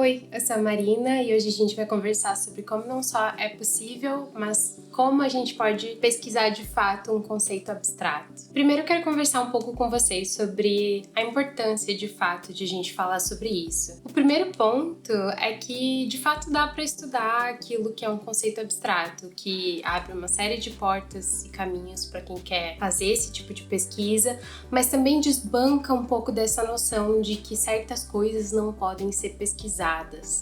Oi, eu sou a Marina e hoje a gente vai conversar sobre como não só é possível, mas como a gente pode pesquisar de fato um conceito abstrato. Primeiro eu quero conversar um pouco com vocês sobre a importância de fato de a gente falar sobre isso. O primeiro ponto é que de fato dá para estudar aquilo que é um conceito abstrato, que abre uma série de portas e caminhos para quem quer fazer esse tipo de pesquisa, mas também desbanca um pouco dessa noção de que certas coisas não podem ser pesquisadas.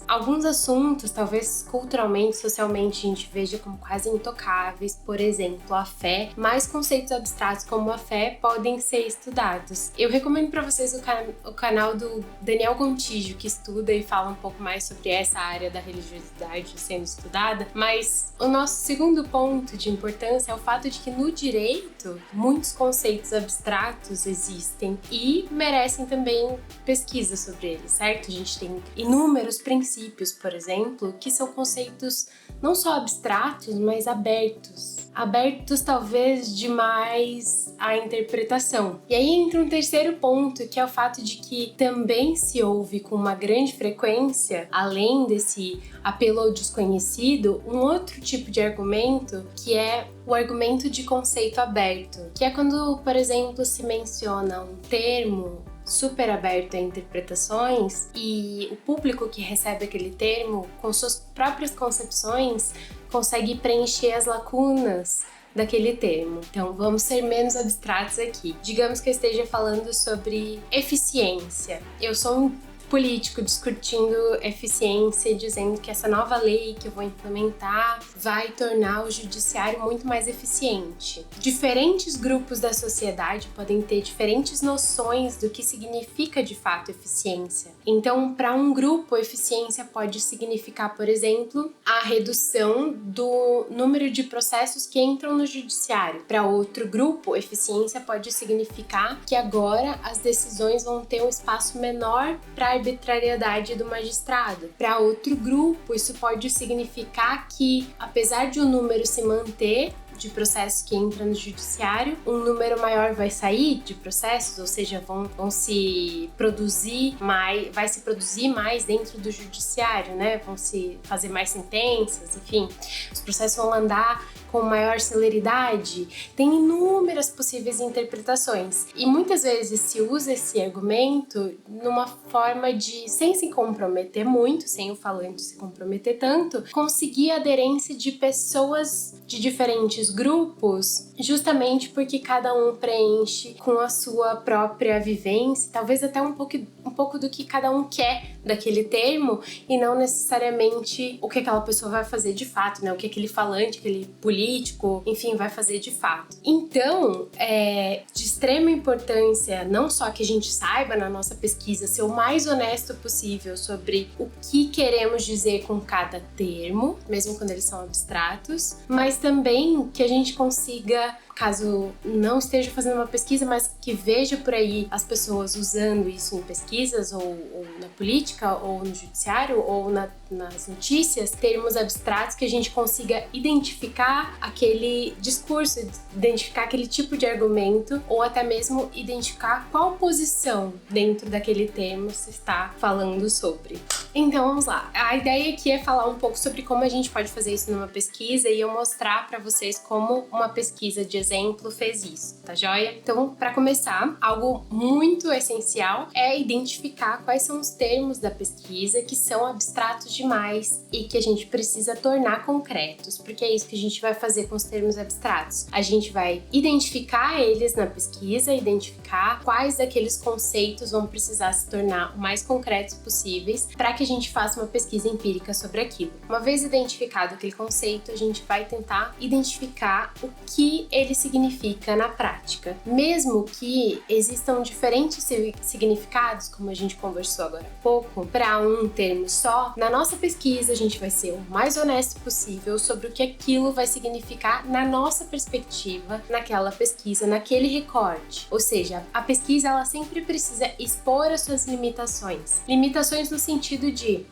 Alguns assuntos, talvez culturalmente, socialmente, a gente veja como quase intocáveis, por exemplo, a fé, mas conceitos abstratos como a fé podem ser estudados. Eu recomendo para vocês o canal do Daniel Gontijo, que estuda e fala um pouco mais sobre essa área da religiosidade sendo estudada, mas o nosso segundo ponto de importância é o fato de que no direito, muitos conceitos abstratos existem e merecem também pesquisa sobre eles, certo? A gente tem inúmeros princípios, por exemplo, que são conceitos não só abstratos, mas abertos talvez demais à interpretação. E aí entra um terceiro ponto, que é o fato de que também se ouve com uma grande frequência, além desse apelo ao desconhecido, um outro tipo de argumento, que é o argumento de conceito aberto, que é quando, por exemplo, se menciona um termo super aberto a interpretações e o público que recebe aquele termo, com suas próprias concepções, consegue preencher as lacunas daquele termo. Então, vamos ser menos abstratos aqui. Digamos que eu esteja falando sobre eficiência. Eu sou um político discutindo eficiência, dizendo que essa nova lei que eu vou implementar vai tornar o judiciário muito mais eficiente. Diferentes grupos da sociedade podem ter diferentes noções do que significa de fato eficiência. Então, para um grupo, eficiência pode significar, por exemplo, a redução do número de processos que entram no judiciário. Para outro grupo, eficiência pode significar que agora as decisões vão ter um espaço menor para arbitrariedade do magistrado. Para outro grupo, isso pode significar que, apesar de o número se manter de processos que entram no judiciário, um número maior vai sair de processos, ou seja, vão se produzir mais, vai se produzir mais dentro do judiciário, né? Vão se fazer mais sentenças, enfim, os processos vão andar com maior celeridade. Tem inúmeras possíveis interpretações e muitas vezes se usa esse argumento numa forma de, sem se comprometer muito, sem o falante se comprometer tanto, conseguir a aderência de pessoas de diferentes grupos, justamente porque cada um preenche com a sua própria vivência, talvez até um pouco do que cada um quer daquele termo e não necessariamente o que aquela pessoa vai fazer de fato, né? O que aquele falante, aquele político, enfim, vai fazer de fato. Então, é de extrema importância não só que a gente saiba na nossa pesquisa ser o mais honesto possível sobre o que queremos dizer com cada termo, mesmo quando eles são abstratos, mas também que a gente consiga, caso não esteja fazendo uma pesquisa, mas que veja por aí as pessoas usando isso em pesquisas ou na política ou no judiciário ou nas notícias, termos abstratos, que a gente consiga identificar aquele discurso, identificar aquele tipo de argumento ou até mesmo identificar qual posição dentro daquele termo se está falando sobre. Então vamos lá. A ideia aqui é falar um pouco sobre como a gente pode fazer isso numa pesquisa e eu mostrar para vocês como uma pesquisa de exemplo fez isso, tá joia? Então, para começar, algo muito essencial é identificar quais são os termos da pesquisa que são abstratos demais e que a gente precisa tornar concretos, porque é isso que a gente vai fazer com os termos abstratos. A gente vai identificar eles na pesquisa, identificar quais daqueles conceitos vão precisar se tornar o mais concretos possíveis para que a gente faça uma pesquisa empírica sobre aquilo. Uma vez identificado aquele conceito, a gente vai tentar identificar o que ele significa na prática. Mesmo que existam diferentes significados, como a gente conversou agora há pouco, para um termo só, na nossa pesquisa a gente vai ser o mais honesto possível sobre o que aquilo vai significar na nossa perspectiva, naquela pesquisa, naquele recorte. Ou seja, a pesquisa ela sempre precisa expor as suas limitações. Limitações no sentido de,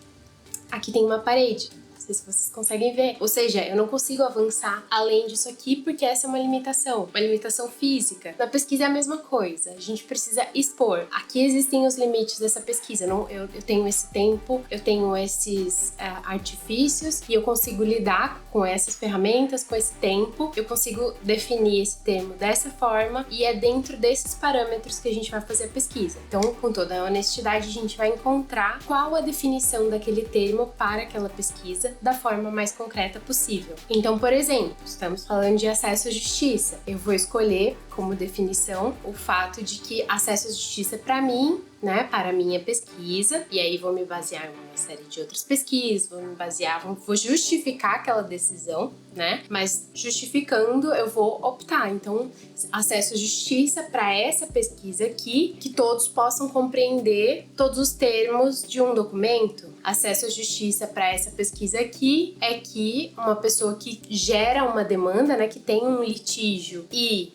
aqui tem uma parede, sei se vocês conseguem ver. Ou seja, eu não consigo avançar além disso aqui porque essa é uma limitação física. Na pesquisa é a mesma coisa, a gente precisa expor. Aqui existem os limites dessa pesquisa, eu tenho esse tempo, eu tenho esses artifícios e eu consigo lidar com essas ferramentas, com esse tempo, eu consigo definir esse termo dessa forma e é dentro desses parâmetros que a gente vai fazer a pesquisa. Então, com toda a honestidade, a gente vai encontrar qual a definição daquele termo para aquela pesquisa da forma mais concreta possível. Então, por exemplo, estamos falando de acesso à justiça. Eu vou escolher como definição o fato de que acesso à justiça para mim, né, para a minha pesquisa, e aí vou me basear em uma série de outras pesquisas, vou justificar aquela decisão, né, mas justificando eu vou optar, então, acesso à justiça para essa pesquisa aqui, que todos possam compreender todos os termos de um documento. Acesso à justiça para essa pesquisa aqui é que uma pessoa que gera uma demanda, né, que tem um litígio e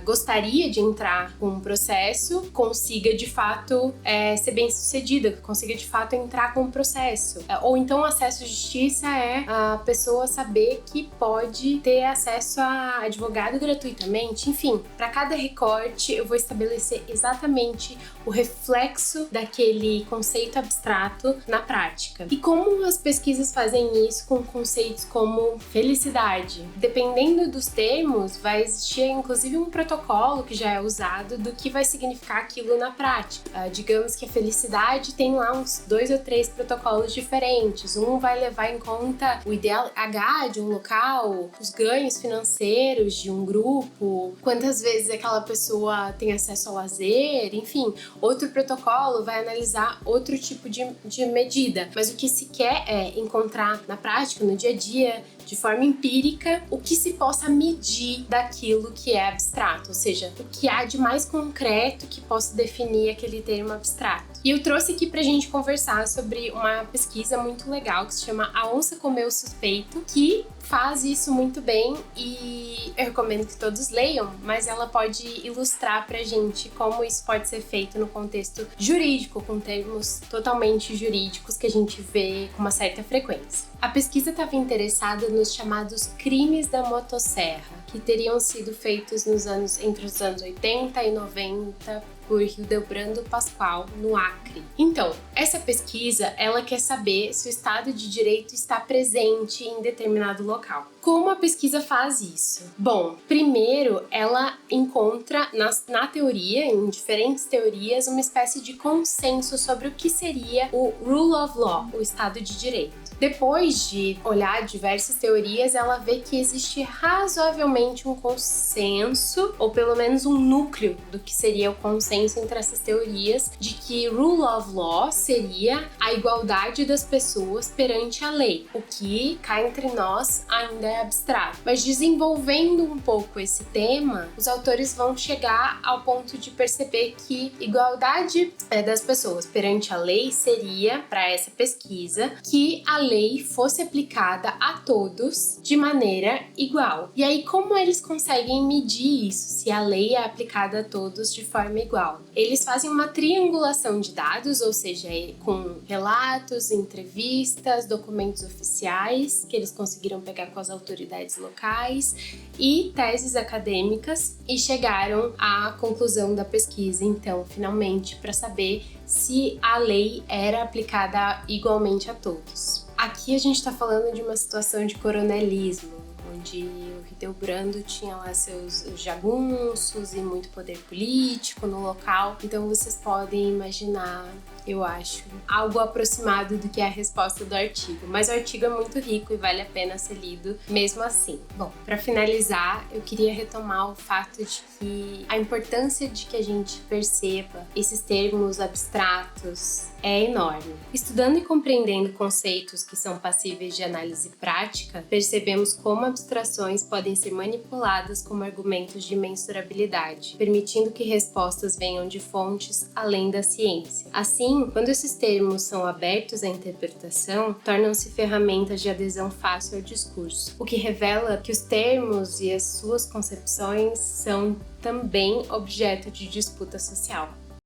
gostaria de entrar com um processo, consiga de fato ser bem sucedida, consiga de fato entrar com um processo. Ou então acesso à justiça é a pessoa saber que pode ter acesso a advogado gratuitamente. Enfim, para cada recorte eu vou estabelecer exatamente o reflexo daquele conceito abstrato na prática. E como as pesquisas fazem isso com conceitos como felicidade? Dependendo dos termos, vai existir inclusive um protocolo que já é usado do que vai significar aquilo na prática. Digamos que a felicidade tem lá uns 2 ou 3 protocolos diferentes. Um vai levar em conta o IDH de um local, os ganhos financeiros de um grupo, quantas vezes aquela pessoa tem acesso ao lazer, enfim. Outro protocolo vai analisar outro tipo de medida. Mas o que se quer é encontrar na prática, no dia a dia, de forma empírica, o que se possa medir daquilo que é abstrato, ou seja, o que há de mais concreto que possa definir aquele termo abstrato. E eu trouxe aqui pra gente conversar sobre uma pesquisa muito legal que se chama A Onça Comeu o Suspeito, que faz isso muito bem e eu recomendo que todos leiam, mas ela pode ilustrar pra gente como isso pode ser feito no contexto jurídico, com termos totalmente jurídicos que a gente vê com uma certa frequência. A pesquisa estava interessada nos chamados crimes da motosserra, que teriam sido feitos entre os anos 80 e 90 por Hildebrando Pascoal, no Acre. Então, essa pesquisa, ela quer saber se o Estado de Direito está presente em determinado local. Como a pesquisa faz isso? Bom, primeiro, ela encontra na teoria, em diferentes teorias, uma espécie de consenso sobre o que seria o Rule of Law, o Estado de Direito. Depois de olhar diversas teorias, ela vê que existe razoavelmente um consenso, ou pelo menos um núcleo do que seria o consenso entre essas teorias, de que Rule of Law seria a igualdade das pessoas perante a lei, o que cá entre nós ainda é abstrato. Mas desenvolvendo um pouco esse tema, os autores vão chegar ao ponto de perceber que igualdade das pessoas perante a lei seria, para essa pesquisa, que a lei fosse aplicada a todos de maneira igual. E aí, como eles conseguem medir isso, se a lei é aplicada a todos de forma igual? Eles fazem uma triangulação de dados, ou seja, com relatos, entrevistas, documentos oficiais que eles conseguiram pegar com as autoridades locais e teses acadêmicas e chegaram à conclusão da pesquisa, então, finalmente, para saber se a lei era aplicada igualmente a todos. Aqui a gente está falando de uma situação de coronelismo, onde o Hildebrando tinha lá seus jagunços e muito poder político no local. Então vocês podem imaginar, eu acho, algo aproximado do que é a resposta do artigo. Mas o artigo é muito rico e vale a pena ser lido mesmo assim. Bom, para finalizar, eu queria retomar o fato de que a importância de que a gente perceba esses termos abstratos é enorme. Estudando e compreendendo conceitos que são passíveis de análise prática, percebemos como abstrações podem ser manipuladas como argumentos de mensurabilidade, permitindo que respostas venham de fontes além da ciência. Assim, quando esses termos são abertos à interpretação, tornam-se ferramentas de adesão fácil ao discurso, o que revela que os termos e as suas concepções são também objeto de disputa social.